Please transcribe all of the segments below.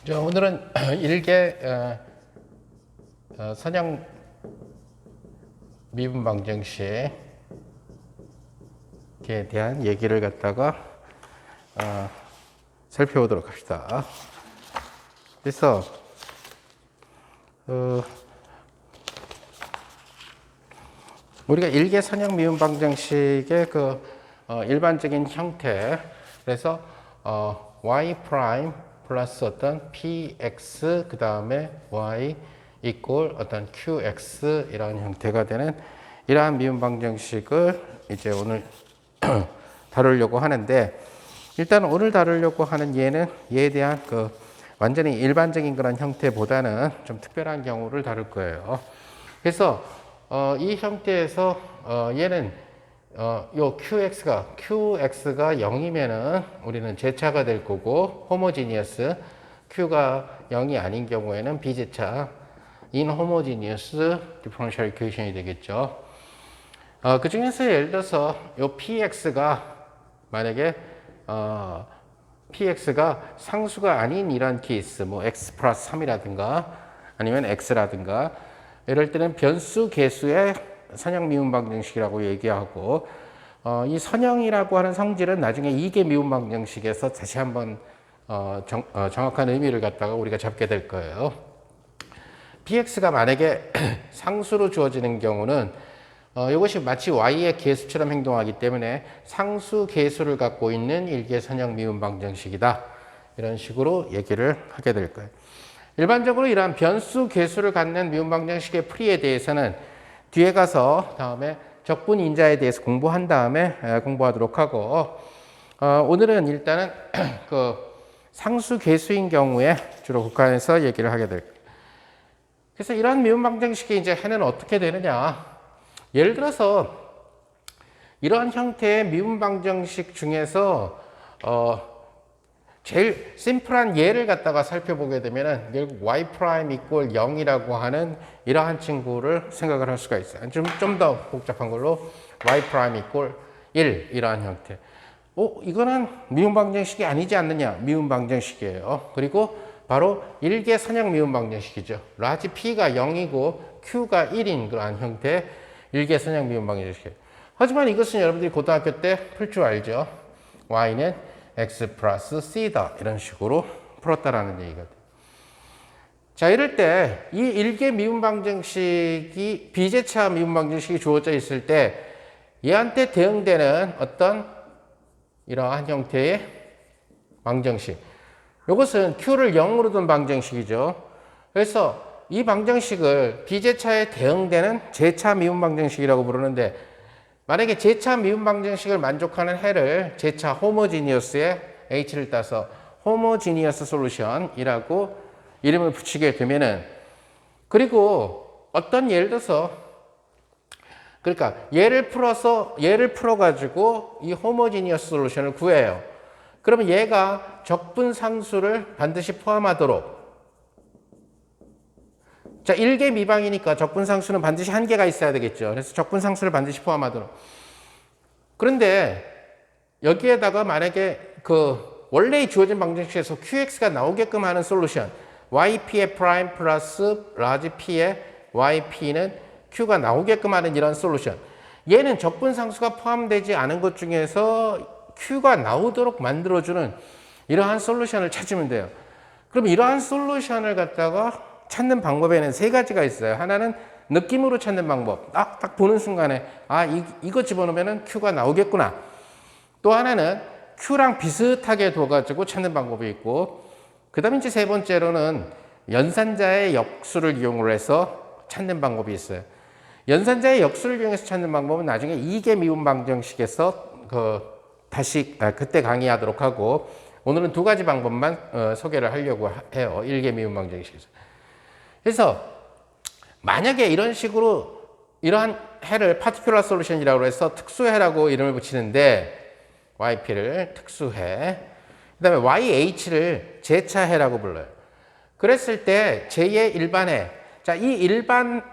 자, 오늘은 일개 선형 미분 방정식에 대한 얘기를 갖다가 살펴보도록 합시다. 그래서 우리가 일개 선형 미분 방정식의 일반적인 형태, 그래서 y 프라임 플러스 어떤 px 그 다음에 y 이꼴 어떤 qx 이런 형태가 되는 이러한 미분 방정식을 이제 오늘 다루려고 하는데, 일단 오늘 다루려고 하는 얘에 대한 완전히 일반적인 그런 형태보다는 좀 특별한 경우를 다룰 거예요. 그래서 이 형태에서 얘는 요 qx가 0이면은 우리는 제차가 될 거고, 호모지니어스 q가 0이 아닌 경우에는 비제차 인호모지니어스 디퍼런셜 이퀘이션이 되겠죠. 그 중에서 예를 들어서 요 px가 만약에 px가 상수가 아닌 이런 케이스, 뭐 x 플러스 3이라든가 아니면 x라든가, 이럴 때는 변수 계수의 선형 미분 방정식이라고 얘기하고, 이 선형이라고 하는 성질은 나중에 이계 미분 방정식에서 다시 한번 정확한 의미를 갖다가 우리가 잡게 될 거예요. px가 만약에 상수로 주어지는 경우는 이것이 마치 y의 계수처럼 행동하기 때문에 상수 계수를 갖고 있는 일개 선형 미분 방정식이다, 이런 식으로 얘기를 하게 될 거예요. 일반적으로 이러한 변수 계수를 갖는 미분 방정식의 풀이에 대해서는 뒤에 가서 다음에 적분 인자에 대해서 공부한 다음에 공부하도록 하고, 오늘은 일단은 상수 계수인 경우에 주로 국한해서 얘기를 하게 될 거예요. 그래서 이러한 미분 방정식의 이제 해는 어떻게 되느냐? 예를 들어서 이러한 형태의 미분 방정식 중에서 제일 심플한 예를 갖다가 살펴보게 되면은 결국 y 프라임 이꼴 0이라고 하는 이러한 친구를 생각을 할 수가 있어요. 좀 더 복잡한 걸로 y 프라임 이꼴 1 이러한 형태. 이거는 미분 방정식이 아니지 않느냐? 미분 방정식이에요. 그리고 바로 일개 선형 미분 방정식이죠. 라지 p가 0이고 q가 1인 그러한 형태 일개 선형 미분 방정식이에요. 하지만 이것은 여러분들이 고등학교 때 풀 줄 알죠. y는 x 플러스 c다, 이런 식으로 풀었다라는 얘기가 돼요. 자, 이럴 때 이 일개 미분 방정식이 비제차 미분 방정식이 주어져 있을 때 얘한테 대응되는 어떤 이러한 형태의 방정식, 이것은 q를 0으로 둔 방정식이죠. 그래서 이 방정식을 비제차에 대응되는 제차 미분 방정식이라고 부르는데, 만약에 제차 미분 방정식을 만족하는 해를 제차 호모지니어스의 h를 따서 호모지니어스 솔루션이라고 이름을 붙이게 되면은, 그리고 어떤 예를 들어서 그러니까 얘를 풀어가지고 이 호모지니어스 솔루션을 구해요. 그러면 얘가 적분 상수를 반드시 포함하도록, 자, 일개 미방이니까 적분 상수는 반드시 한 개가 있어야 되겠죠. 그래서 적분 상수를 반드시 포함하도록. 그런데 여기에다가 만약에 원래 주어진 방정식에서 qx가 나오게끔 하는 솔루션, yp의 프라임 플러스 라지 p의 yp는 q가 나오게끔 하는 이런 솔루션, 얘는 적분 상수가 포함되지 않은 것 중에서 q가 나오도록 만들어주는 이러한 솔루션을 찾으면 돼요. 그럼 이러한 솔루션을 갖다가 찾는 방법에는 세 가지가 있어요. 하나는 느낌으로 찾는 방법. 딱 보는 순간에 이거 집어넣으면 q가 나오겠구나. 또 하나는 q랑 비슷하게 둬가지고 찾는 방법이 있고, 그 다음에 이제 세 번째로는 연산자의 역수를 이용을 해서 찾는 방법이 있어요. 연산자의 역수를 이용해서 찾는 방법은 나중에 이계 미분 방정식에서 다시 그때 강의하도록 하고, 오늘은 두 가지 방법만 소개를 하려고 해요. 일계 미분 방정식에서. 그래서 만약에 이런 식으로 이러한 해를 파티큘러 솔루션이라고 해서 특수해라고 이름을 붙이는데, yp를 특수해, 그 다음에 yh를 제차해라고 불러요. 그랬을 때 제2의 일반해, 자, 이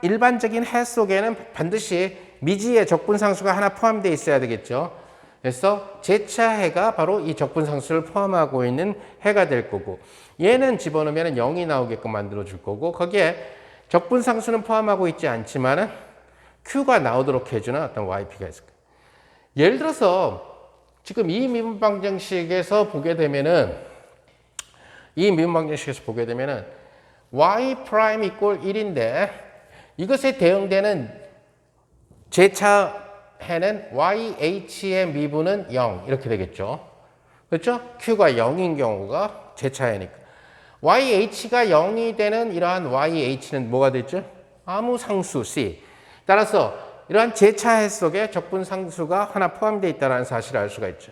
일반적인 해 속에는 반드시 미지의 적분 상수가 하나 포함되어 있어야 되겠죠. 그래서 제차 해가 바로 이 적분상수를 포함하고 있는 해가 될 거고 얘는 집어넣으면 0이 나오게끔 만들어 줄 거고 거기에 적분상수는 포함하고 있지 않지만은 Q가 나오도록 해주는 어떤 YP가 있을 거예요. 예를 들어서 지금 이 미분 방정식에서 보게 되면은 Y 프라임 이꼴 1인데 이것에 대응되는 제차 해는 YH의 미분은 0 이렇게 되겠죠. 그렇죠? Q가 0인 경우가 제차 해니까. YH가 0이 되는 이러한 YH는 뭐가 됐죠? 아무 상수 C. 따라서 이러한 제차 해 속에 적분 상수가 하나 포함되어 있다는 사실을 알 수가 있죠.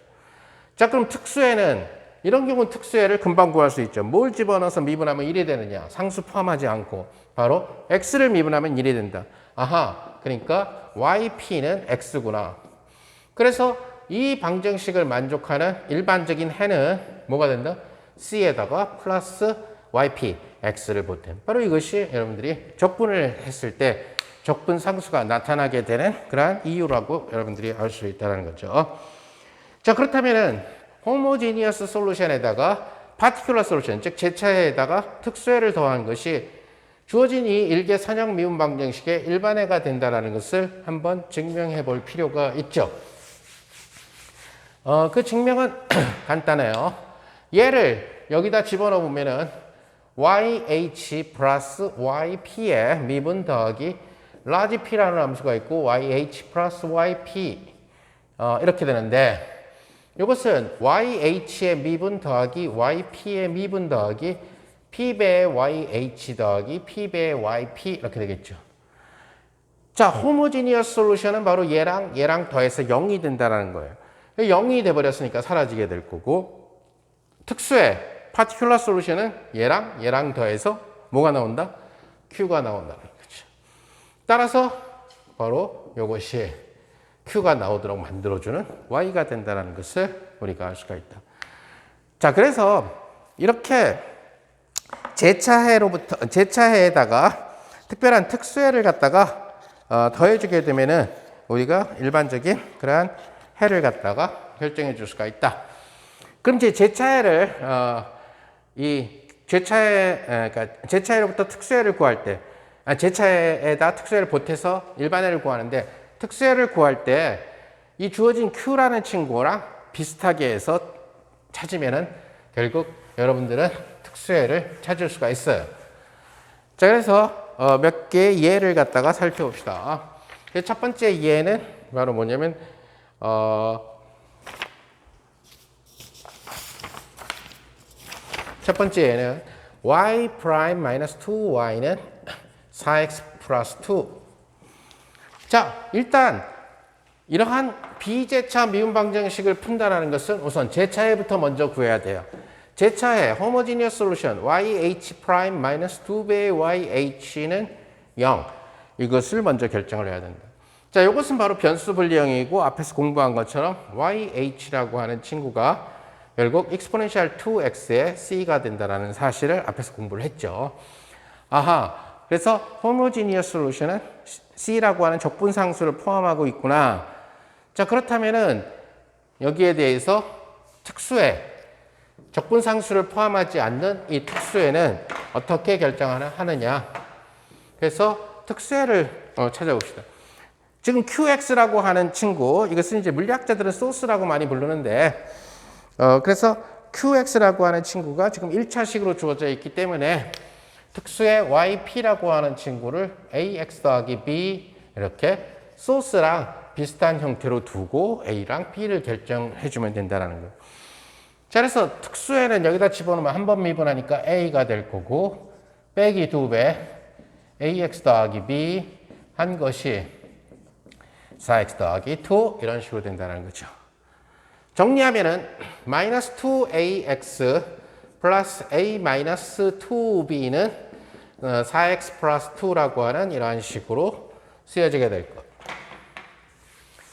자, 그럼 특수해는 이런 경우는 특수해를 금방 구할 수 있죠. 뭘 집어넣어서 미분하면 1이 되느냐? 상수 포함하지 않고 바로 X를 미분하면 1이 된다. 아하, 그러니까 YP는 X구나. 그래서 이 방정식을 만족하는 일반적인 해는 뭐가 된다? C에다가 플러스 YP, X를 보탬. 바로 이것이 여러분들이 적분을 했을 때 적분 상수가 나타나게 되는 그러한 이유라고 여러분들이 알 수 있다는 거죠. 자, 그렇다면은 호모지니어스 솔루션에다가 파티큘러 솔루션, 즉 제차해에다가 특수해를 더한 것이 주어진 이 일개 선형 미분 방정식의 일반해가 된다는 것을 한번 증명해 볼 필요가 있죠. 그 증명은 간단해요. 얘를 여기다 집어넣어 보면은 YH 플러스 YP의 미분 더하기 라지 P라는 함수가 있고 YH 플러스 YP 이렇게 되는데 이것은 YH의 미분 더하기 YP의 미분 더하기 P배의 YH 더하기 P배의 YP 이렇게 되겠죠. 자, 호모지니어스 솔루션은 바로 얘랑 더해서 0이 된다는 거예요. 0이 돼버렸으니까 사라지게 될 거고 특수의 파티큘러 솔루션은 얘랑 더해서 뭐가 나온다? Q가 나온다는 거죠. 따라서 바로 이것이 Q가 나오도록 만들어주는 Y가 된다는 것을 우리가 알 수가 있다. 자, 그래서 이렇게 제차해에다가 특별한 특수해를 갖다가 더해주게 되면은 우리가 일반적인 그러한 해를 갖다가 결정해 줄 수가 있다. 그럼 이제 제차해를 그러니까 제차해로부터 특수해를 구할 때, 제차해에다 특수해를 보태서 일반해를 구하는데 특수해를 구할 때 이 주어진 Q라는 친구랑 비슷하게 해서 찾으면은 결국 여러분들은 특수해를 찾을 수가 있어요. 자, 그래서 몇 개의 예를 갖다가 살펴봅시다. 첫 번째 예는 바로 뭐냐면 첫 번째 예는 y 프라임 마이너스 2y는 4x 플러스 2. 자, 일단 이러한 비제차 미분 방정식을 푼다는 것은 우선 제차해부터 먼저 구해야 돼요. 제차해 homogeneous solution yh 프라임 마이너스 2배의 yh는 0. 이것을 먼저 결정을 해야 된다. 자, 이것은 바로 변수 분리형이고 앞에서 공부한 것처럼 yh라고 하는 친구가 결국 exponential 2x의 c가 된다는 사실을 앞에서 공부를 했죠. 아하, 그래서 homogeneous solution은 c라고 하는 적분상수를 포함하고 있구나. 자, 그렇다면은 여기에 대해서 특수해, 적분상수를 포함하지 않는 이 특수해는 어떻게 결정하느냐. 그래서 특수해를 찾아봅시다. 지금 QX라고 하는 친구, 이것은 이제 물리학자들은 소스라고 많이 부르는데, 그래서 QX라고 하는 친구가 지금 1차식으로 주어져 있기 때문에 특수의 YP라고 하는 친구를 AX 더하기 B 이렇게 소스랑 비슷한 형태로 두고 A랑 B를 결정해 주면 된다는 거예요. 자, 그래서 특수에는 여기다 집어넣으면 한 번 미분하니까 A가 될 거고 빼기 2배 AX 더하기 B 한 것이 4X 더하기 2 이런 식으로 된다는 거죠. 정리하면은 마이너스 2AX 플러스 A 마이너스 2B는 4X 플러스 2라고 하는 이러한 식으로 쓰여지게 될 것.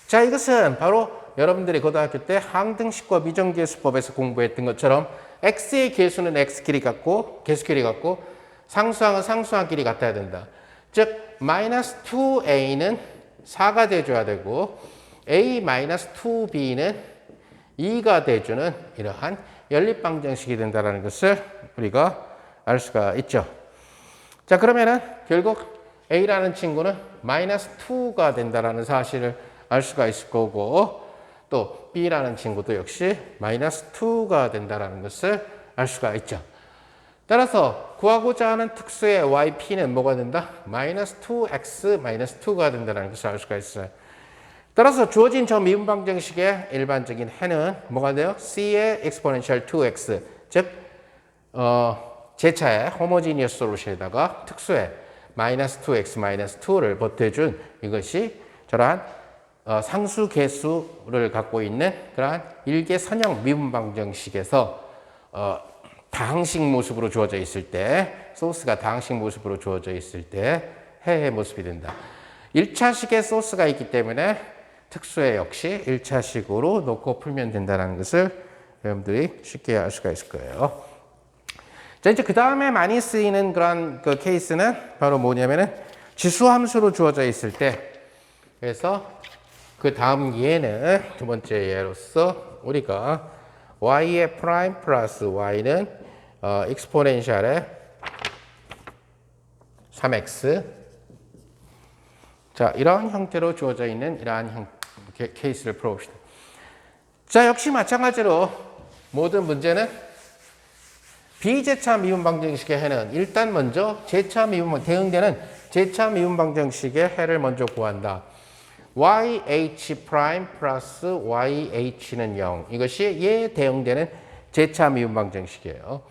자, 이것은 바로 여러분들이 고등학교 때 항등식과 미정계수법에서 공부했던 것처럼 x의 계수는 x 길이 같고 계수 길이 같고 상수항은 상수항 길이 같아야 된다. 즉 마이너스 2a는 4가 돼줘야 되고 A-2B는 2가 돼주는 이러한 연립방정식이 된다는 것을 우리가 알 수가 있죠. 자, 그러면은 결국 A라는 친구는 마이너스 2가 된다는 사실을 알 수가 있을 거고, 또 B라는 친구도 역시 마이너스 2가 된다는 것을 알 수가 있죠. 따라서 구하고자 하는 특수의 yp는 뭐가 된다? 마이너스 2x 마이너스 2가 된다는 것을 알 수가 있어요. 따라서 주어진 저 미분방정식의 일반적인 해는 뭐가 돼요? c의 exponential 2x, 즉 제차의 호모지니어스 솔루션에다가 특수의 마이너스 2x 마이너스 2를 보태준 이것이 저러한 상수 계수를 갖고 있는 그러한 일개 선형 미분방정식에서 다항식 모습으로 주어져 있을 때, 소스가 다항식 모습으로 주어져 있을 때 해의 모습이 된다. 1차식의 소스가 있기 때문에 특수의 역시 1차식으로 놓고 풀면 된다는 것을 여러분들이 쉽게 알 수가 있을 거예요. 자, 이제 그 다음에 많이 쓰이는 그런 그 케이스는 바로 뭐냐면은 지수함수로 주어져 있을 때, 그래서 그 다음 예는 두 번째 예로서 우리가 y의 프라임 플러스 y는 익스포넨셜의 3x, 자, 이러한 형태로 주어져 있는 이러한 케이스를 풀어봅시다. 자, 역시 마찬가지로 모든 문제는 비제차 미분방정식의 해는 일단 먼저 대응되는 제차 미분방정식의 해를 먼저 구한다. yh 프라임 플러스 yh는 0. 이것이 얘에 대응되는 제차 미분방정식이에요.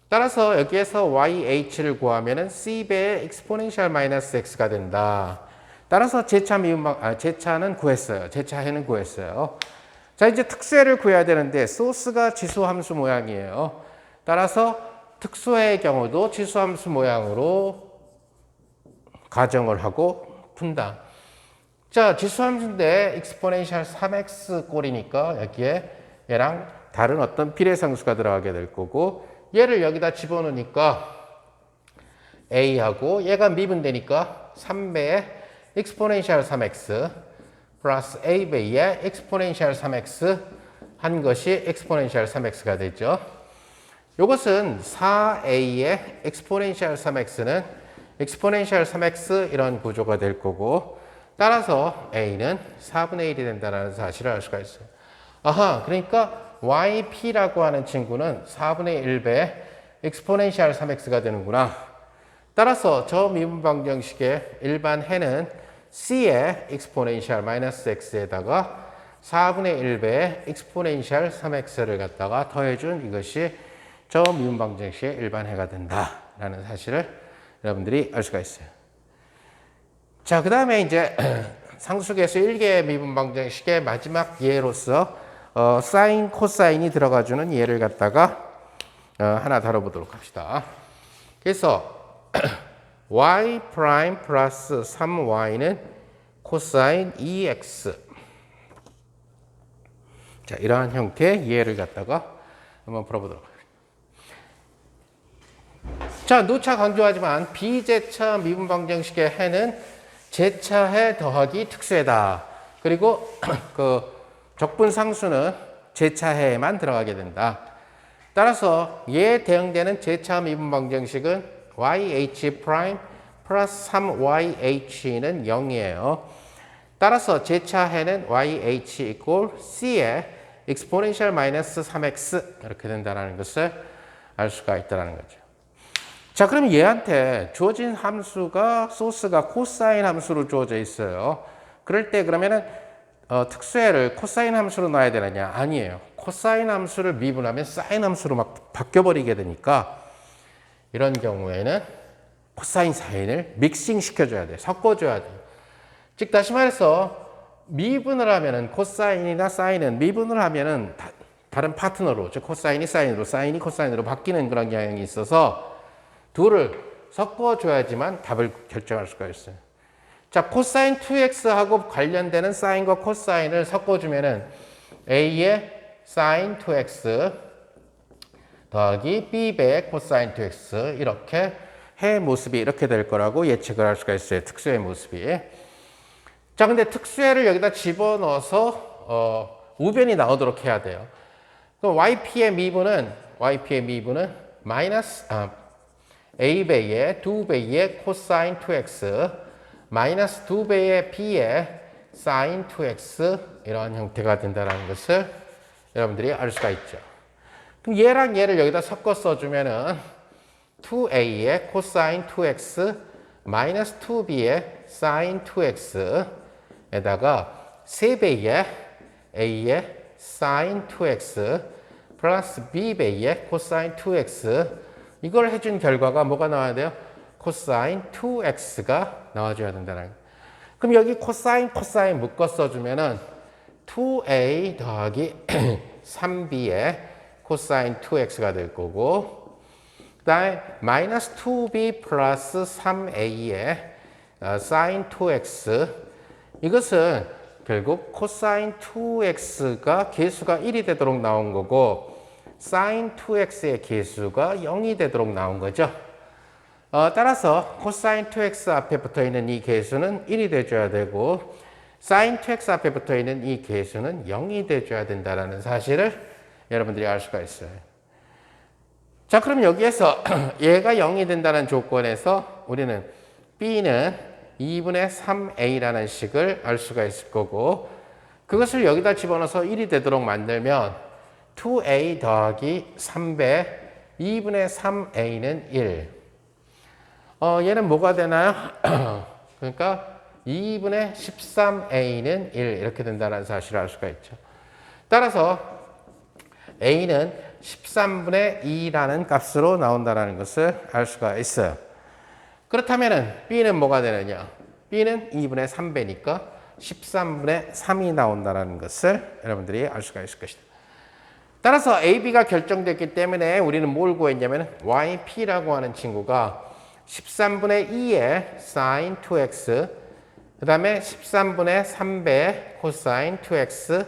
따라서 여기에서 yh를 구하면은 c배의 exponential 마이너스 x가 된다. 따라서 제차는 구했어요. 제차해는 구했어요. 자, 이제 특수해를 구해야 되는데 소스가 지수함수 모양이에요. 따라서 특수해의 경우도 지수함수 모양으로 가정을 하고 푼다. 자, 지수함수인데 exponential 3x 꼴이니까 여기에 얘랑 다른 어떤 비례상수가 들어가게 될 거고, 얘를 여기다 집어넣으니까 a하고 얘가 미분되니까 3배의 exponential 3x 플러스 a배의 exponential 3x 한 것이 exponential 3x가 되죠. 이것은 4a의 exponential 3x는 exponential 3x 이런 구조가 될 거고, 따라서 a는 4분의 1이 된다는 사실을 알 수가 있어요. 아하, 그러니까 yp라고 하는 친구는 4분의 1배의 exponential 3x가 되는구나. 따라서 저 미분방정식의 일반 해는 c의 exponential 마이너스 x에다가 4분의 1배의 exponential 3x를 갖다가 더해준 이것이 저 미분방정식의 일반 해가 된다라는 사실을 여러분들이 알 수가 있어요. 자, 그 다음에 이제 상수계수 1개 미분방정식의 마지막 예로서 사인, 코사인이 들어가주는 예를 갖다가 하나 다뤄보도록 합시다. 그래서 y 프라임 플러스 3y는 코사인 2x. 자, 이러한 형태의 예를 갖다가 한번 풀어보도록 합시다. 자, 누차 강조하지만 비제차 미분방정식의 해는 제차해 더하기 특수해다. 그리고 그 적분상수는 제차해에만 들어가게 된다. 따라서 얘에 대응되는 제차 미분방정식은 yh 프라임 플러스 3yh는 0이에요. 따라서 제차해는 yh 이꼴 c의 exponential 마이너스 3x 이렇게 된다는 것을 알 수가 있다는 거죠. 자, 그럼 얘한테 주어진 함수가 소스가 코사인 함수로 주어져 있어요. 그럴 때 그러면은 특수해를 코사인 함수로 놔야 되느냐? 아니에요. 코사인 함수를 미분하면 사인 함수로 막 바뀌어버리게 되니까 이런 경우에는 코사인 사인을 믹싱 시켜줘야 돼. 섞어줘야 돼. 즉 다시 말해서 미분을 하면은 코사인이나 사인은 미분을 하면은 다른 파트너로, 즉 코사인이 사인으로, 사인이 코사인으로 바뀌는 그런 경향이 있어서 둘을 섞어줘야지만 답을 결정할 수가 있어요. 자, 코사인 2x하고 관련되는 사인과 코사인을 섞어주면은 a의 사인 2x 더하기 b배의 코사인 2x 이렇게 해 모습이 이렇게 될 거라고 예측을 할 수가 있어요. 특수의 모습이. 자, 근데 특수해를 여기다 집어넣어서 우변이 나오도록 해야 돼요. 그럼 yp의 미분은 마이너스 a배의 2배의 코사인 2x 마이너스 2배의 b의 사인 2x 이런 형태가 된다는 것을 여러분들이 알 수가 있죠. 그럼 얘랑 얘를 여기다 섞어 써주면은 2a의 코사인 2x 마이너스 2b의 사인 2x에다가 3배의 a의 사인 2x 플러스 b배의 코사인 2x 이걸 해준 결과가 뭐가 나와야 돼요? 코사인 2x가 나와줘야 된다는 거예요. 그럼 여기 코사인 묶어 써주면은 2a 더하기 3b의 코사인 2x가 될 거고 그 다음에 마이너스 2b 플러스 3a의 사인 2x 이것은 결국 코사인 2x가 계수가 1이 되도록 나온 거고 사인 2x의 계수가 0이 되도록 나온 거죠. 따라서 코사인 2x 앞에 붙어있는 이 계수는 1이 돼줘야 되고 사인 2x 앞에 붙어있는 이 계수는 0이 돼줘야 된다는 사실을 여러분들이 알 수가 있어요. 자, 그럼 여기에서 얘가 0이 된다는 조건에서 우리는 b는 2분의 3a라는 식을 알 수가 있을 거고 그것을 여기다 집어넣어서 1이 되도록 만들면 2a 더하기 3배 2분의 3a는 1 얘는 뭐가 되나요? 그러니까 2분의 13a는 1 이렇게 된다는 사실을 알 수가 있죠. 따라서 a는 13분의 2라는 값으로 나온다는 것을 알 수가 있어요. 그렇다면 b는 뭐가 되느냐? b는 2분의 3배니까 13분의 3이 나온다는 것을 여러분들이 알 수가 있을 것이다. 따라서 AB가 결정됐기 때문에 우리는 뭘 구했냐면 YP라고 하는 친구가 13분의 2의 sin 2x 그 다음에 13분의 3배의 코사인 2x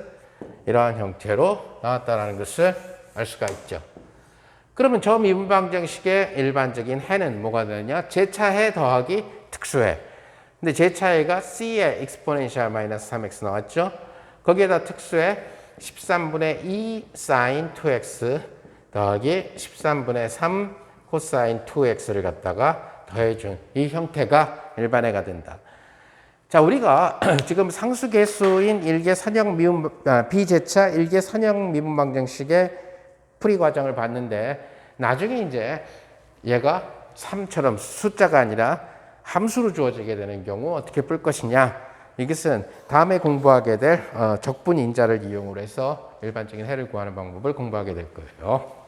이러한 형태로 나왔다는 것을 알 수가 있죠. 그러면 저 미분방정식의 일반적인 해는 뭐가 되느냐? 제차해 더하기 특수해. 근데 제차해가 c의 exponential 마이너스 3x 나왔죠? 거기에다 특수해 13분의 2 sin 2x 더하기 13분의 3 코사인 2x를 갖다가 더해준 이 형태가 일반해가 된다. 자, 우리가 지금 상수계수인 비제차 일개 선형 미분방정식의 풀이 과정을 봤는데 나중에 이제 얘가 3처럼 숫자가 아니라 함수로 주어지게 되는 경우 어떻게 풀 것이냐 이것은 다음에 공부하게 될 적분 인자를 이용을 해서 일반적인 해를 구하는 방법을 공부하게 될 거예요.